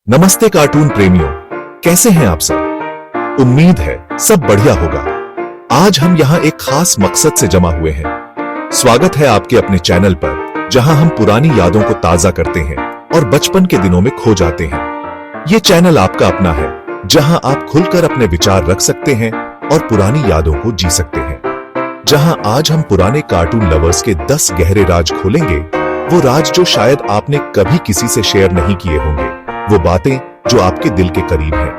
नमस्ते कार्टून प्रेमियों, कैसे हैं आप सब। उम्मीद है सब बढ़िया होगा। आज हम यहाँ एक खास मकसद से जमा हुए हैं। स्वागत है आपके अपने चैनल पर, जहां हम पुरानी यादों को ताजा करते हैं और बचपन के दिनों में खो जाते हैं। ये चैनल आपका अपना है, जहां आप खुलकर अपने विचार रख सकते हैं और पुरानी यादों को जी सकते हैं। जहां आज हम पुराने कार्टून लवर्स के 10 गहरे राज खोलेंगे, वो राज जो शायद आपने कभी किसी से शेयर नहीं किए होंगे, वो बातें जो आपके दिल के करीब हैं,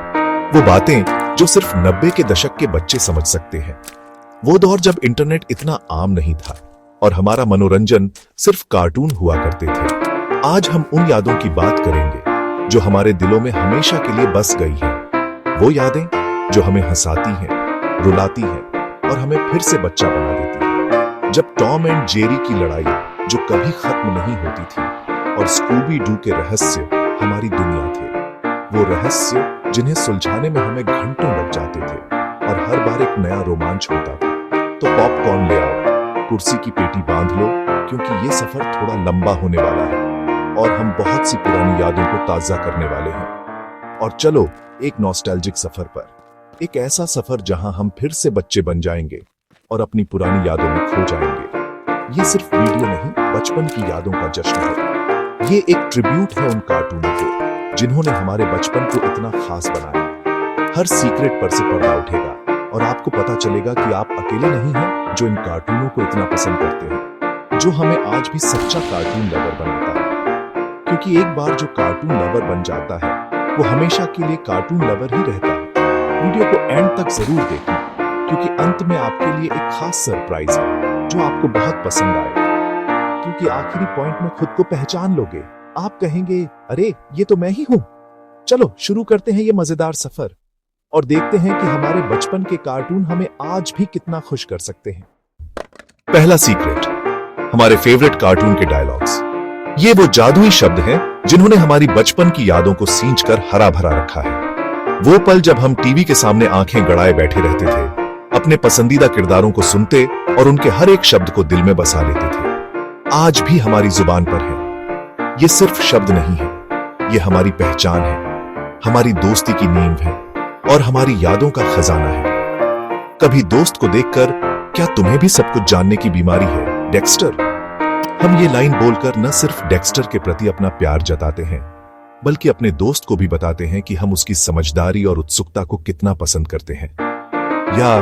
वो बातें जो सिर्फ 90 के दशक के बच्चे समझ सकते हैं। वो दौर जब इंटरनेट इतना आम नहीं था और हमारा मनोरंजन सिर्फ कार्टून हुआ करते थे। आज हम उन यादों की बात करेंगे जो हमारे दिलों में हमेशा के लिए बस गई हैं। वो यादें जो हमें हंसाती हैं, रुलाती हैं और हमें फिर से बच्चा बना देती हैं। जब टॉम एंड जेरी की लड़ाई जो कभी खत्म नहीं होती थी और स्कूबी डू के रहस्य हमारी दुनिया थे, वो रहस्य जिन्हें सुलझाने में हमें घंटों लग जाते थे और हर बार एक नया रोमांच होता था। तो पॉपकॉर्न ले आओ, कुर्सी की पेटी बांध लो, क्योंकि ये सफर थोड़ा लंबा होने वाला है और हम बहुत सी पुरानी यादों को ताजा करने वाले हैं। और चलो एक नॉस्टैल्जिक सफर पर, एक ऐसा सफर जहां हम फिर से बच्चे बन जाएंगे और अपनी पुरानी यादों में खो जाएंगे। ये सिर्फ वीडियो नहीं, बचपन की यादों का जश्न है। ये एक ट्रिब्यूट है उन कार्टूनों को जिन्होंने हमारे बचपन को इतना खास बनाया। हर सीक्रेट पर से पर्दा उठेगा और आपको पता चलेगा कि आप अकेले नहीं हैं जो इन कार्टूनों को इतना पसंद करते हैं, जो हमें आज भी सच्चा कार्टून लवर बनाता है। क्योंकि एक बार जो कार्टून लवर बन जाता है, वो हमेशा के लिए कार्टून लवर ही रहता है। वीडियो को एंड तक जरूर देखें, क्योंकि अंत में आपके लिए एक खास सरप्राइज है जो आपको बहुत पसंद आएगा। क्योंकि आखिरी पॉइंट में खुद को पहचान लोगे, आप कहेंगे, अरे ये तो मैं ही हूं। चलो शुरू करते हैं ये मजेदार सफर और देखते हैं कि हमारे बचपन के कार्टून हमें आज भी कितना खुश कर सकते हैं। पहला सीक्रेट, हमारे फेवरेट कार्टून के डायलॉग्स। ये वो जादुई शब्द हैं जिन्होंने हमारी बचपन की यादों को सींचकर हरा भरा रखा है। वो पल जब हम टीवी के सामने आंखें गड़ाए बैठे रहते थे, अपने पसंदीदा किरदारों को सुनते और उनके हर एक शब्द को दिल में बसा लेते थे, आज भी हमारी जुबान पर है। ये सिर्फ शब्द नहीं है, ये हमारी पहचान है, हमारी दोस्ती की नींव है और हमारी यादों का खजाना है। कभी दोस्त को देखकर, क्या तुम्हें भी सब कुछ जानने की बीमारी है, डेक्स्टर? हम ये लाइन बोलकर न सिर्फ डेक्स्टर के प्रति अपना प्यार जताते हैं, बल्कि अपने दोस्त को भी बताते हैं कि हम उसकी समझदारी और उत्सुकता को कितना पसंद करते हैं। या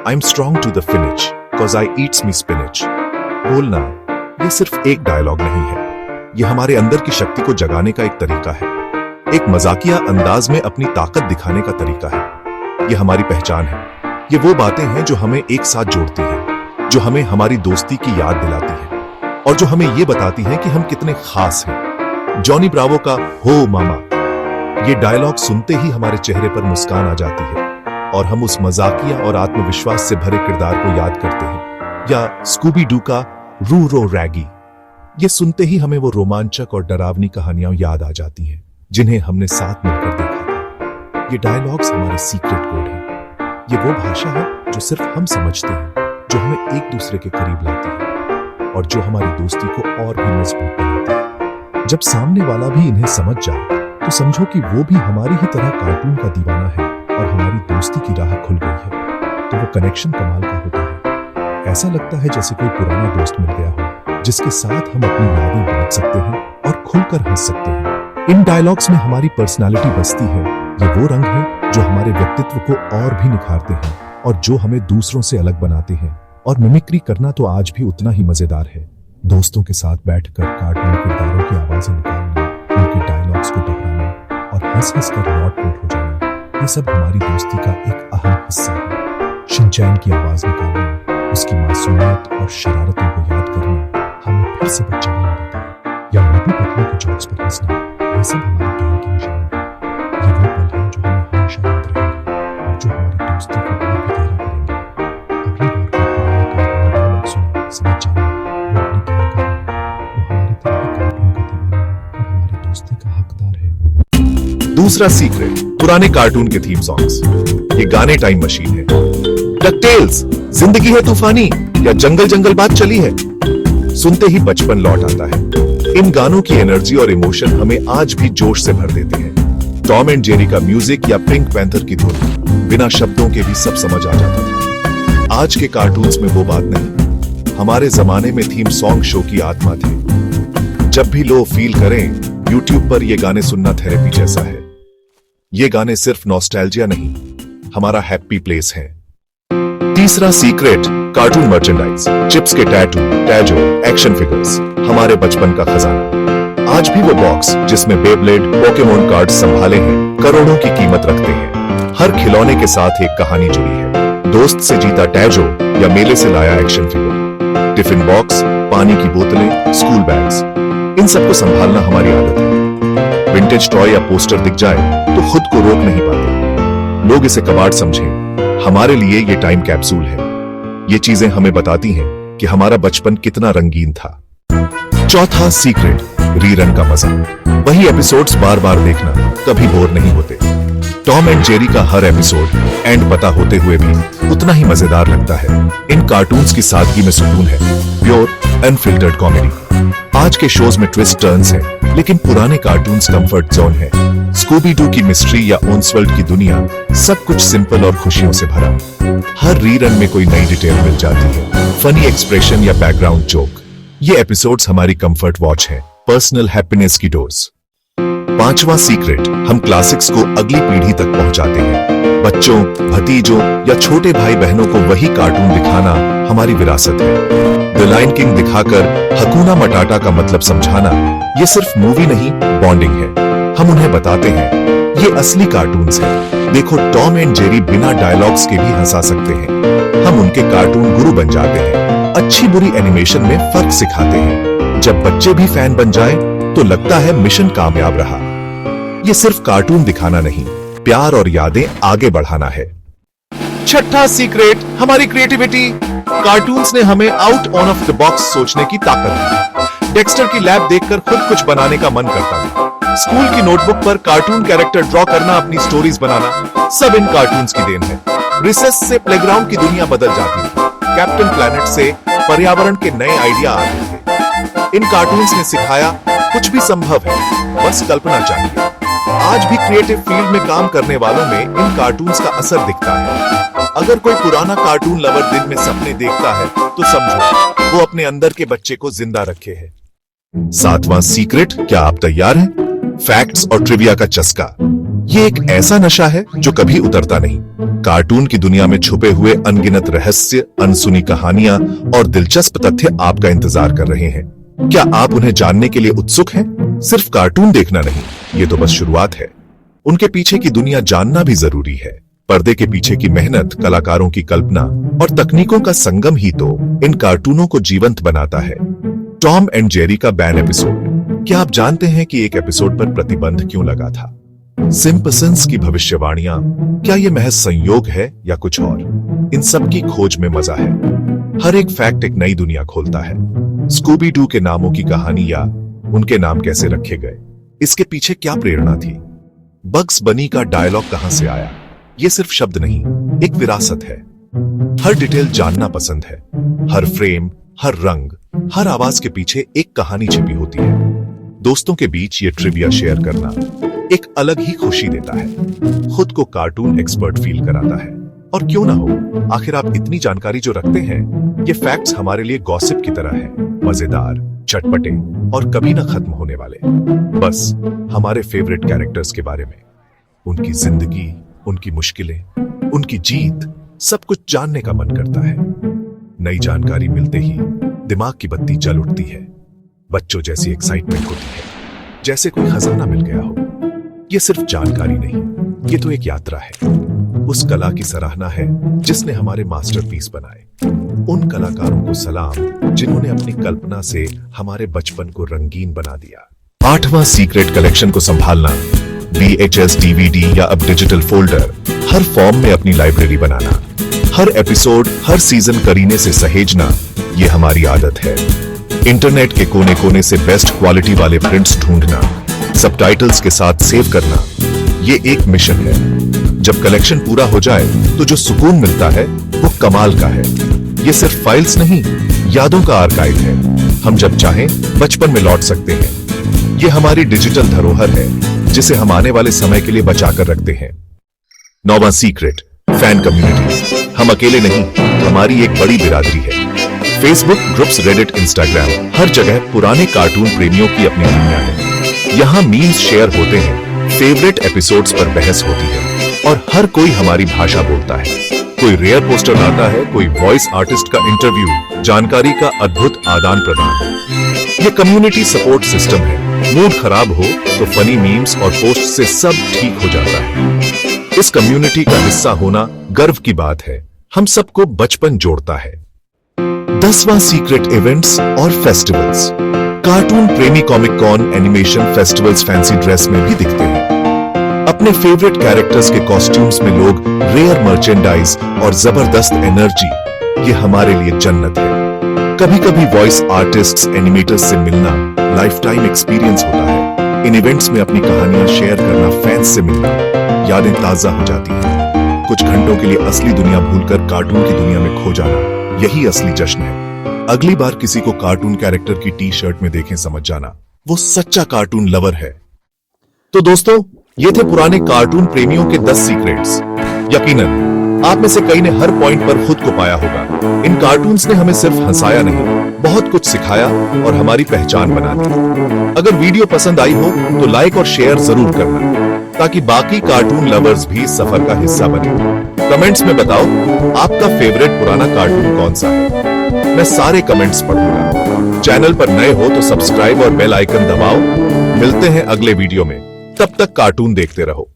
I am strong to the finish cause I eats me spinach बोलना, ये सिर्फ एक डायलॉग नहीं है, ये हमारे अंदर की शक्ति को जगाने का एक तरीका है, एक मजाकिया अंदाज में अपनी ताकत दिखाने का तरीका है। ये हमारी पहचान है, ये वो बातें हैं जो हमें एक साथ जोड़ती हैं, जो हमें हमारी दोस्ती की याद दिलाती है और जो हमें ये बताती हैं कि हम कितने खास हैं। जॉनी ब्रावो का हो मामा, ये डायलॉग सुनते ही हमारे चेहरे पर मुस्कान आ जाती है और हम उस मजाकिया और आत्मविश्वास से भरे किरदार को याद करते हैं। या स्कूबी डू का रू रो रैगी, ये सुनते ही हमें वो रोमांचक और डरावनी कहानियां याद आ जाती हैं जिन्हें हमने साथ मिलकर देखा था। ये डायलॉग्स हमारे सीक्रेट कोड हैं। ये वो भाषा है जो सिर्फ हम समझते हैं, जो हमें एक दूसरे के करीब लाती है और जो हमारी दोस्ती को और भी मजबूत बनाती है। जब सामने वाला भी इन्हें समझ जाए, तो समझो कि वो भी हमारी ही तरह कार्टून का दीवाना है और हमारी दोस्ती की राह खुल गई है। तो वो कनेक्शन कमाल का होता है। ऐसा लगता है जैसे कोई पुराना दोस्त मिल गया हो, जिसके साथ हम अपनी यादें बांट सकते हैं और खुलकर हंस सकते हैं। इन डायलॉग्स में हमारी पर्सनालिटी बसती है। ये वो रंग है जो हमारे व्यक्तित्व को और भी निखारते हैं और जो हमें दूसरों से अलग बनाते हैं। और मिमिक्री करना तो आज भी उतना ही मजेदार है। दोस्तों के साथ बैठकर कार्टून किरदारों की आवाजें निकालना, उनके डायलॉग्स को दोहराना और हंस हंस कर लौट-पोट हो जाना, ये सब हमारी दोस्ती का एक अहम हिस्सा है। शिनचैन की आवाज निकालना, उसकी मासूमियत और शरारतों को याद करना हमें फिर से बच्चा बना देता है। या मोटू पतलू के जोक्स पर हंसना, ये सब हमारी गैंग की निशानी है। ये वो पल हैं जो हमें हमेशा याद रहेंगे और जो हमारी दोस्ती को और भी गहरा करेंगे। अगली बार कोई पुराना कार्टून डायलॉग सुने, समझ जाना वो अपनी गैंग का है, वो हमारी तरह कार्टून का दीवाना है और हमारी दोस्ती का हकदार है। दूसरा सीक्रेट, पुराने कार्टून के थीम सॉन्ग्स। ये गाने टाइम मशीन है। डकटेल्स, जिंदगी है तूफानी या जंगल जंगल बात चली है, सुनते ही बचपन लौट आता है। इन गानों की एनर्जी और इमोशन हमें आज भी जोश से भर देते हैं। टॉम एंड जेरी का म्यूजिक या पिंक पैंथर की धुन बिना शब्दों के भी सब समझ आ जाता था। आज के कार्टून्स में वो बात नहीं। हमारे जमाने में थीम सॉन्ग शो की आत्मा थी। जब भी लो फील करें, यूट्यूब पर ये गाने सुनना थेरेपी जैसा है। ये गाने सिर्फ नॉस्टैल्जिया नहीं, हमारा हैप्पी प्लेस है। तीसरा सीक्रेट, कार्टून मर्चेंडाइज, चिप्स के टैटू, टैजो, एक्शन फिगर्स, हमारे बचपन का खजाना। आज भी वो बॉक्स जिसमें बेब्लेड, पोकेमोन कार्ड संभाले हैं, करोड़ों की कीमत रखते हैं। हर खिलौने के साथ एक कहानी जुड़ी है। दोस्त से जीता टैजो या मेले से लाया एक्शन फिगर। टिफिन बॉक्स, पानी की बोतलें, स्कूल बैग्स, इन सबको संभालना हमारी आदत है। विंटेज टॉय या पोस्टर दिख जाए तो खुद को रोक नहीं पाते। लोग इसे कबाड़ समझें, हमारे लिए ये टाइम कैप्सूल है। ये चीजें हमें बताती हैं कि हमारा बचपन कितना रंगीन था। चौथा सीक्रेट, रीरन का मजा। वही एपिसोड्स बार बार देखना, कभी बोर नहीं होते। टॉम एंड जेरी का हर एपिसोड एंड पता होते हुए भी उतना ही मजेदार लगता है। इन कार्टून्स की सादगी में सुकून है, प्योर अनफिल्टर्ड कॉमेडी। आज के शोज में ट्विस्ट टर्न्स हैं, लेकिन पुराने कार्टून्स कंफर्ट जोन है। स्कूबी डू की मिस्ट्री या ओन्सवर्ल्ड की दुनिया, सब कुछ सिंपल और खुशियों से भरा। हर रीरन में कोई नई डिटेल मिल जाती है, फनी एक्सप्रेशन या बैकग्राउंड जोक। ये एपिसोड्स हमारी कंफर्ट वॉच है, पर्सनल हैप्पीनेस की डोज। पांचवा सीक्रेट, हम क्लासिक्स को अगली पीढ़ी तक पहुंचाते हैं। बच्चों, भतीजों या छोटे भाई बहनों को वही कार्टून दिखाना हमारी विरासत है। द लायन किंग दिखाकर हकूना मटाटा का मतलब समझाना, ये सिर्फ मूवी नहीं, बॉन्डिंग है। हम उन्हें बताते हैं ये असली कार्टून्स हैं। देखो, टॉम एंड जेरी बिना डायलॉग्स के भी हंसा सकते हैं। हम उनके कार्टून गुरु बन जाते हैं। अच्छी बुरी एनिमेशन में फर्क सिखाते हैं। जब बच्चे भी फैन बन जाएं, तो लगता है मिशन कामयाब रहा। ये सिर्फ कार्टून दिखाना नहीं, प्यार और यादें आगे बढ़ाना है। छठा सीक्रेट, हमारी क्रिएटिविटी। कार्टून्स ने हमें आउट ऑफ द बॉक्स सोचने की ताकत दी। डेक्स्टर की लैब देखकर खुद कुछ बनाने का मन करता था। स्कूल की नोटबुक पर कार्टून कैरेक्टर ड्रॉ करना, अपनी स्टोरीज बनाना, सब इन कार्टून्स की देन है। रिसेस से प्लेग्राउंड की दुनिया बदल जाती थी। कैप्टन प्लैनेट से पर्यावरण के नए आइडिया आते थे। इन कार्टून्स ने सिखाया कुछ भी संभव है, बस कल्पना चाहिए। आज भी क्रिएटिव फील्ड में काम करने वालों में इन कार्टून्स का असर दिखता है। अगर कोई पुराना कार्टून लवर दिन में सपने देखता है, तो समझो वो अपने अंदर के बच्चे को जिंदा रखे है। सातवां सीक्रेट, क्या आप तैयार हैं? फैक्ट्स और ट्रिविया का चस्का। ये एक ऐसा नशा है जो कभी उतरता नहीं। कार्टून की दुनिया में छुपे हुए अनगिनत रहस्य, अनसुनी कहानियां और दिलचस्प तथ्य आपका इंतजार कर रहे हैं। क्या आप उन्हें जानने के लिए उत्सुक हैं? सिर्फ कार्टून देखना नहीं, ये तो बस शुरुआत है। उनके पीछे की दुनिया जानना भी जरूरी है। पर्दे के पीछे की मेहनत, कलाकारों की कल्पना और तकनीकों का संगम ही तो इन कार्टूनों को जीवंत बनाता है। टॉम एंड जेरी का बैन एपिसोड। क्या आप जानते हैं कि एक एपिसोड पर प्रतिबंध क्यों लगा था? सिम्पसन्स की भविष्यवाणियां, क्या ये महज संयोग है या कुछ और? इन सब की खोज में मजा है। हर एक फैक्ट एक नई दुनिया खोलता है। स्कूबी डू के नामों की कहानी या उनके नाम कैसे रखे गए, इसके पीछे क्या प्रेरणा थी? बग्स बनी का डायलॉग कहां से आया? ये सिर्फ शब्द नहीं, एक विरासत है। हर डिटेल जानना पसंद है। हर फ्रेम, हर रंग, हर आवाज के पीछे एक कहानी छिपी होती है। दोस्तों के बीच ये ट्रिविया शेयर करना एक अलग ही खुशी देता है। खुद को कार्टून एक्सपर्ट फील कराता है। और क्यों ना हो, आखिर आप इतनी जानकारी जो रखते हैं, ये फैक्ट्स हमारे लिए गॉसिप की तरह है, मजेदार, चटपटे और कभी ना खत्म होने वाले। बस हमारे फेवरेट कैरेक्टर्स के बारे में, उनकी जिंदगी, उनकी मुश्किलें, उनकी जीत, सब कुछ जानने का मन करता है। नई जानकारी मिलते ही दिमाग की बत्ती जल उठती है। बच्चों जैसी एक्साइटमेंट होती है, जैसे कोई खजाना मिल गया हो। ये सिर्फ जानकारी नहीं, ये तो एक यात्रा है। उस कला की सराहना है जिसने हमारे मास्टरपीस बनाए। उन कलाकारों को सलाम जिन्होंने अपनी कल्पना से हमारे बचपन को रंगीन बना दिया। आठवां सीक्रेट, कलेक्शन को संभालना। VHS, DVD या अब डिजिटल फोल्डर, हर फॉर्म में अपनी लाइब्रेरी बनाना। हर एपिसोड, हर सीजन करीने से सहेजना, ये हमारी आदत है। इंटरनेट के कोने कोने से बेस्ट क्वालिटी वाले प्रिंट्स ढूंढना, सबटाइटल्स के साथ सेव करना, ये एक मिशन है। जब कलेक्शन पूरा हो जाए तो जो सुकून मिलता है वो कमाल का है। ये सिर्फ फाइल्स नहीं, यादों का आर्काइव है। हम जब चाहें बचपन में लौट सकते हैं। ये हमारी डिजिटल धरोहर है, जिसे हम आने वाले समय के लिए बचाकर रखते हैं। 9वां सीक्रेट, फैन कम्युनिटी। हम अकेले नहीं, हमारी एक बड़ी बिरादरी है। फेसबुक ग्रुप्स, रेडिट, इंस्टाग्राम, हर जगह पुराने कार्टून प्रेमियों की अपनी दुनिया है। यहाँ मीम्स शेयर होते हैं, फेवरेट एपिसोड्स पर बहस होती है और हर कोई हमारी भाषा बोलता है। कोई रेयर पोस्टर लाता है, कोई वॉइस आर्टिस्ट का इंटरव्यू, जानकारी का अद्भुत आदान प्रदान। ये कम्युनिटी सपोर्ट सिस्टम है। मूड खराब हो तो फनी मीम्स और पोस्ट से सब ठीक हो जाता है। इस कम्युनिटी का हिस्सा होना गर्व की बात है। हम सबको बचपन जोड़ता है। 10वां सीक्रेट, इवेंट्स और फेस्टिवल्स। कार्टून प्रेमी comic con, animation festivals fancy dress में भी दिखते हैं। अपने फेवरेट कैरेक्टर्स के कॉस्ट्यूम्स में लोग, रेयर मर्चेंडाइज और जबरदस्त एनर्जी, ये हमारे लिए जन्नत है। कभी कभी वॉइस आर्टिस्ट्स, एनिमेटर्स से मिलना लाइफ टाइम एक्सपीरियंस होता है। इन इवेंट्स में अपनी कहानियां शेयर करना, फैंस से मिलना, यादें ताजा हो जाती हैं। कुछ घंटों के लिए असली दुनिया भूलकर कार्टून की दुनिया में खो जाना, यही असली जश्न है। अगली बार किसी को कार्टून कैरेक्टर की टी शर्ट में देखें, समझ जाना वो सच्चा कार्टून लवर है। तो दोस्तों, ये थे पुराने कार्टून प्रेमियों के 10 सीक्रेट्स। यकीनन आप में से कई ने हर पॉइंट पर खुद को पाया होगा। इन कार्टून्स ने हमें सिर्फ हंसाया नहीं, बहुत कुछ सिखाया और हमारी पहचान बना दी। अगर वीडियो पसंद आई हो तो लाइक और शेयर जरूर करना, ताकि बाकी कार्टून लवर्स भी सफर का हिस्सा बने। कमेंट्स में बताओ आपका फेवरेट पुराना कार्टून कौन सा है। मैं सारे कमेंट्स पढ़ूंगा। चैनल पर नए हो तो सब्सक्राइब और बेल आइकन दबाओ। मिलते हैं अगले वीडियो में, तब तक कार्टून देखते रहो।